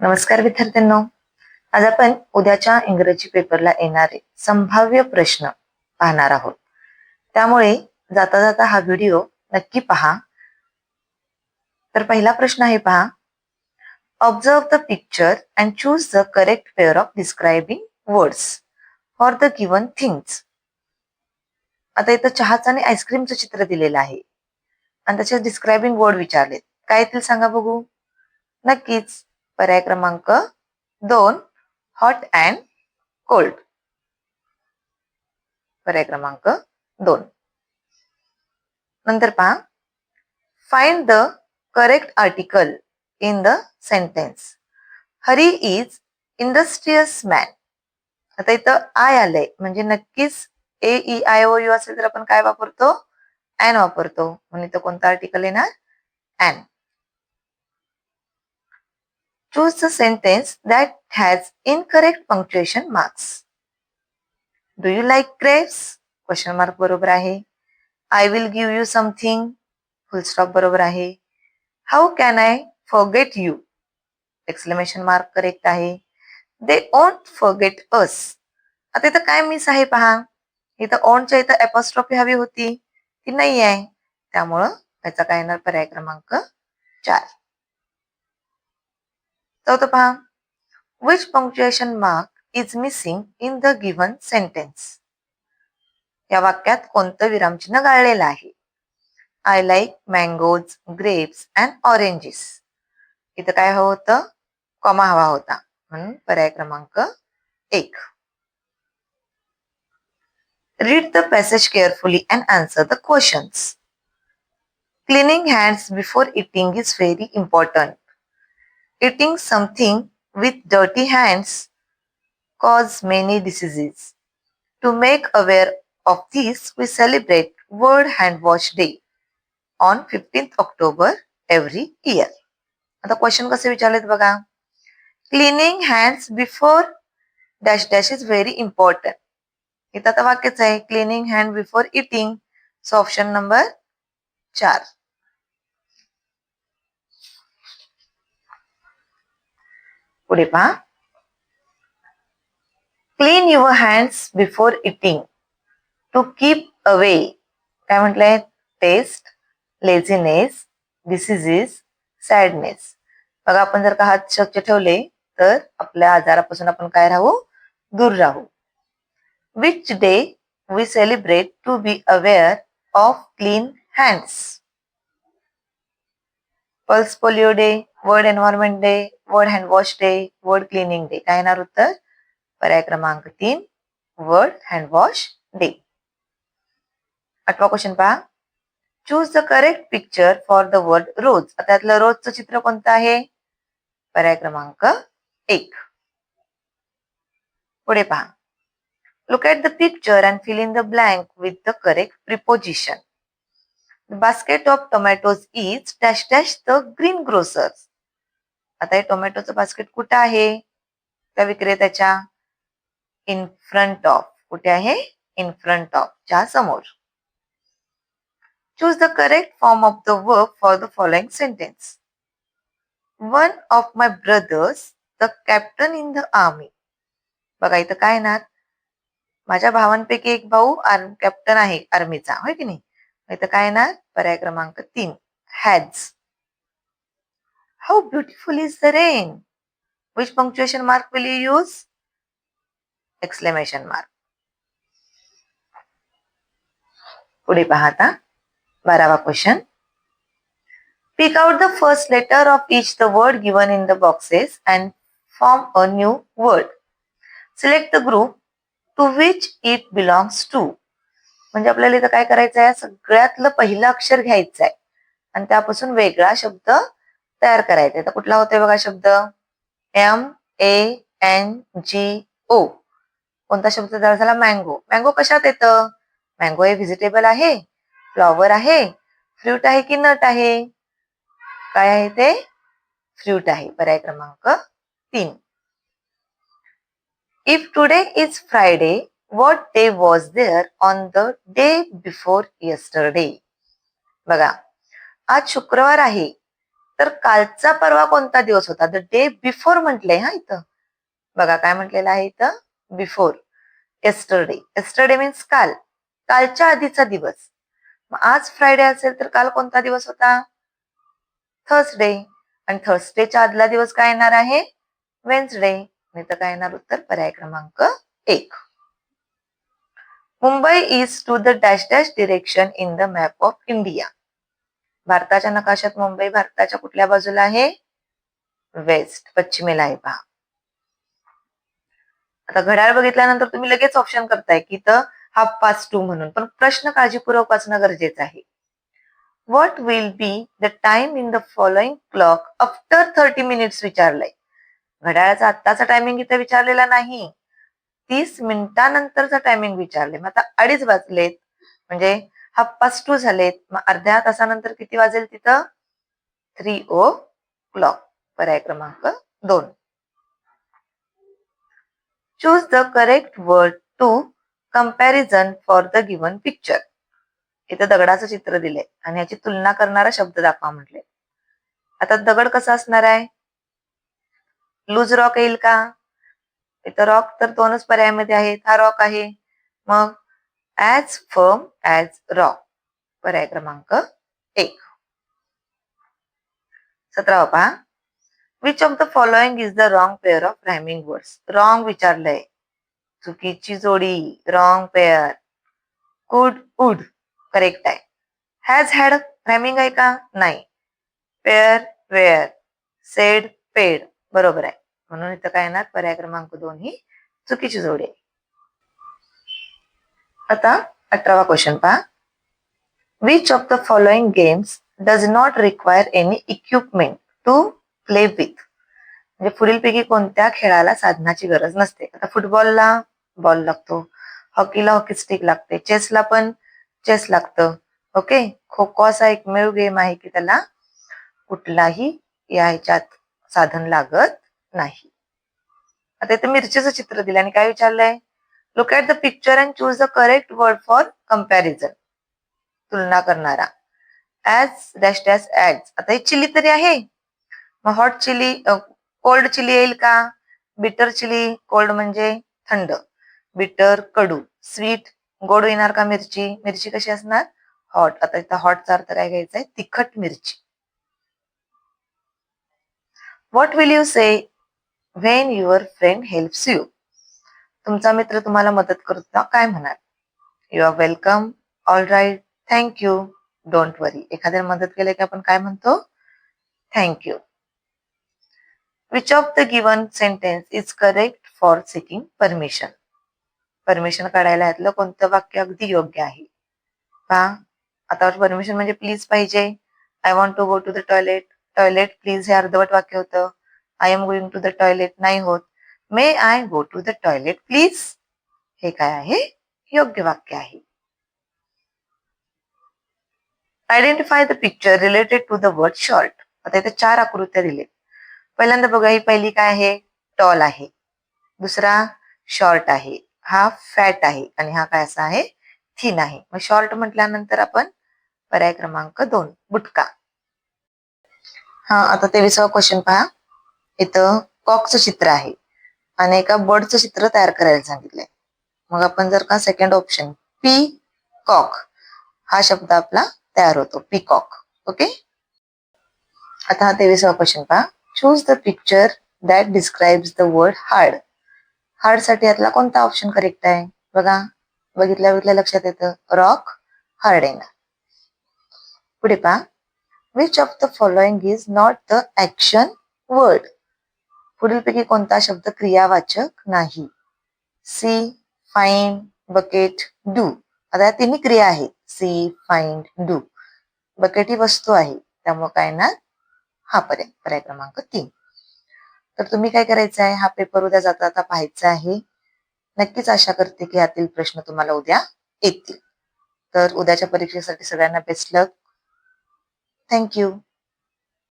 नमस्कार विद्यार्थ्यांनो. आज आपण उद्याच्या इंग्रजी पेपरला येणारे संभाव्य प्रश्न पाहणार आहोत. त्यामुळे जाता जाता हा व्हिडिओ नक्की पहा. तर पहिला प्रश्न आहे पहा. Observe the picture and choose the correct pair of describing words for the given things. आता इथं चहाचं आणि आईस्क्रीमचं चित्र दिलेलं आहे आणि त्याचे डिस्क्रायबिंग वर्ड विचारले. काय येतील सांगा बघू. नक्कीच पर्याय क्रमांक 2 हॉट अँड कोल्ड. पर्याय क्रमांक 2. नंतर पहा. Find the correct article in the sentence. Hari is industrious man. आता इथं आय आलंय म्हणजे नक्कीच AEIOU असेल तर आपण काय वापरतो, ॲन वापरतो. म्हणून इथं कोणता आर्टिकल येणार, an. Choose the sentence that has incorrect punctuation marks. Do you like grapes? Question mark बरोबर आहे. I will give you something, full stop बरोबर आहे. How can I forget you? Exclamation mark correct आहे. They won't forget us. आता इथं काय miss आहे पहा. इथं ओंटच्या इथं एपॉस्ट्रॉफी हवी होती, ती नाही आहे. त्यामुळं याचा काय येणार, पर्याय क्रमांक 4. चौथं पहा. Which punctuation mark is missing in the given sentence. या वाक्यात कोणतं विरामचिन्ह गाळलेलं आहे. I like mangoes, grapes and oranges. इथं काय हवं होतं, कॉमा हवा होता. म्हणून पर्याय क्रमांक 1. Read the passage carefully and answer the questions. Cleaning hands before eating is very important. Eating something with dirty hands cause many diseases. To make aware of this, we celebrate World Hand Wash Day on 15th October every year. आता question कसे विचारलेत बघा. Cleaning hands before dash dash is very important. इथं आता वाक्यच आहे cleaning hand before eating. So option number 4. पुढे पहा. Clean your hands before eating to keep away. काय म्हटलंय, टेस्ट, लेझीनेस, डिसीजेस, सॅडनेस. बघा आपण जर का हात स्वच्छ ठेवले तर आपल्या आजारापासून आपण काय राहू, दूर राहू. Which day we celebrate to be aware of clean hands? Pulse Polio Day, World Environment Day, World Hand Wash Day, World Cleaning Day. काय येणार उत्तर, पर्याय क्रमांक 3 वर्ल्ड हँड वॉश डे. 8वा क्वेश्चन पहा. Choose the correct picture for the word rose. आता यातलं रोजचं चित्र कोणतं आहे, पर्याय क्रमांक 1. पुढे पहा. Look at the picture and fill in the blank with the correct preposition. The basket of tomatoes is dash dash the greengrocers. आता हे टोमॅटोचं बास्केट कुठं आहे, त्या विक्रेत्याच्या इन फ्रंट ऑफ. कुठे आहे, इन फ्रंट ऑफ, च्या समोर. Choose the correct form of the verb for the following sentence. One of my brothers the captain in the army. बघा इथं काय येणार, माझ्या भावांपैकी एक भाऊ कॅप्टन आहे आर्मीचा, होय की नाही. इथं काय येणार, पर्याय क्रमांक 3 has. How beautiful is the rain. Which punctuation mark will you use, exclamation mark. पुढे पहा आता 12वा question. Pick out the first letter of each the word given in the boxes and form a new word. Select the group to which it belongs to. म्हणजे आपल्याला इथं काय करायचं आहे, सगळ्यातलं पहिलं अक्षर घ्यायचं आहे आणि त्यापासून वेगळा शब्द तयार करायचा. तर कुठला होतोय बघा शब्द, MANGO. कोणता शब्द तयार झाला, मँगो. मँगो कशात येतं, मँगो हे व्हेजिटेबल आहे, फ्लॉवर आहे, फ्रूट आहे की नट आहे. काय आहे ते, फ्रूट आहे. पर्याय क्रमांक 3. If today is Friday, what day was there on the day before yesterday. बघा आज शुक्रवार आहे, तर कालचा परवा कोणता दिवस होता? द डे बिफोर म्हटलंय हा इथं. बघा काय म्हटलेलं आहे इथं, बिफोर. येस्टरडे. येस्टरडे मीन्स काल, कालच्या आधीचा दिवस. मग आज फ्रायडे असेल तर काल कोणता दिवस होता? थर्सडे. आणि थर्सडेच्या आदला दिवस काय येणार आहे? वेन्सडे. नाही तर काय येणार उत्तर? पर्याय क्रमांक 1. Mumbai is to the dash dash direction in the map of India. भारताच्या नकाशात मुंबई भारताच्या कुठल्या बाजूला आहे? वेस्ट, पश्चिमेला आहे पहा. आता घड्याळ बघितल्यानंतर तुम्ही लगेच ऑप्शन करताय की इथं 2:30 म्हणून, पण प्रश्न काळजीपूर्वक वाचणं गरजेचं आहे. What will be the time in the following clock after 30 minutes विचारलंय. घड्याळाचा आत्ताचा टायमिंग इथे विचारलेला नाही, 30 मिनिटानंतरचा टायमिंग विचारले. मग आता 2:30 वाजलेत म्हणजे 2:30 झालेत, मग अर्ध्या तासानंतर किती वाजेल तिथं? 3 o'clock. पर्याय क्रमांक 2. Choose the correct word to comparison for the given picture. इथं दगडाचं चित्र दिलंय आणि याची तुलना करणारा शब्द दाखवा म्हटले. आता दगड कसा असणार आहे? लूज रॉक येईल का? इथं रॉक तर 2च पर्यायामध्ये आहेत, हा रॉक आहे. मग ऍज फर्म ऍज रॉक. पर्याय क्रमांक 1. 17वा पहा. Which of the following is the wrong pair of rhyming words. Wrong विचारलंय, चुकीची जोडी, wrong pair. Could would correct आहे. हॅज हॅड रायमिंग आहे का? नाही. पेअर वेअर, सेड पेड बरोबर आहे. म्हणून इथं काय येणार? पर्याय क्रमांक 2 ही चुकीची जोडी आहे. आता 18वा क्वेश्चन पहा. Which of the following games does not require any equipment to play with. म्हणजे पुढीलपैकी कोणत्या खेळाला साधनाची गरज नसते? आता फुटबॉलला बॉल लागतो, हॉकीला हॉकी स्टिक लागते, चेसला पण चेस लागतं. ओके. खो खो असा एकमेव गेम आहे की त्याला कुठलाही या ह्याच्यात साधन लागत नाही. आता इथे मिरचीचं चित्र दिलं आणि काय विचारलंय? Look at the picture and choose the correct word for comparison. तुलना करणारा. As dash dash as. आता हे चिली तरी आहे, मग हॉट चिली, कोल्ड चिली येईल का? बिटर चिली, कोल्ड म्हणजे थंड. बिटर कडू, स्वीट गोड येणार का? मिरची, मिरची कशी असणार? हॉट. आता इथं हॉटचा अर्थ काय घ्यायचा आहे? तिखट मिरची. What will you say when your friend helps you. तुमचा मित्र तुम्हाला मदत करतो काय म्हणाल? You are welcome, all right, thank you, don't worry. एखाद्याला मदत केली की आपण काय म्हणतो? Thank you. Which of the given sentence is correct for seeking permission. Permission काढायला यातलं कोणतं वाक्य अगदी योग्य आहे? पहा, आता परमिशन म्हणजे प्लीज पाहिजे. I want to go to the toilet. Toilet please हे अर्धवट वाक्य होतं. I am going to the toilet नाही होत. May I go to the toilet please हे काय आहे? योग्य वाक्य आहे. Identify the picture related to the word short. आता इथे 4 आकृत्या दिलेत. पहिल्यांदा बघा, ही पहिली काय आहे? टॉल आहे. दुसरा शॉर्ट आहे, हा फॅट आहे आणि हा काय असा आहे? थिन आहे. मग शॉर्ट म्हटल्यानंतर आपण पर्याय क्रमांक 2 बुटका. हा, आता 23वा क्वेश्चन पहा. इथं कॉकचं चित्र आहे आणि एका बर्डचं चित्र तयार करायला सांगितलंय. मग आपण जर का सेकंड ऑप्शन पी कॉक हा शब्द आपला तयार होतो, पीकॉक. ओके. आता हा 23वा क्वेश्चन पहा. Choose the picture that describes the word hard. Hard साठी यातला कोणता ऑप्शन करेक्ट आहे? बघा, बघितल्या लक्षात येतं रॉक हार्ड येणार. पुढे पहा. Which of the following is not the action word. पुढीलपैकी कोणता शब्द क्रियावाचक नाही? See, find, bucket, do. आता या तिन्ही क्रिया आहेत. See, find, do. बकेट ही वस्तू आहे, त्यामुळे काय ना हा पर्याय क्रमांक 3. तर तुम्ही काय करायचं आहे? हा पेपर उद्या जाता जाता पाहायचा आहे. नक्कीच आशा करते की यातील प्रश्न तुम्हाला उद्या येतील. तर उद्याच्या परीक्षेसाठी सगळ्यांना बेस्ट लक. थँक्यू.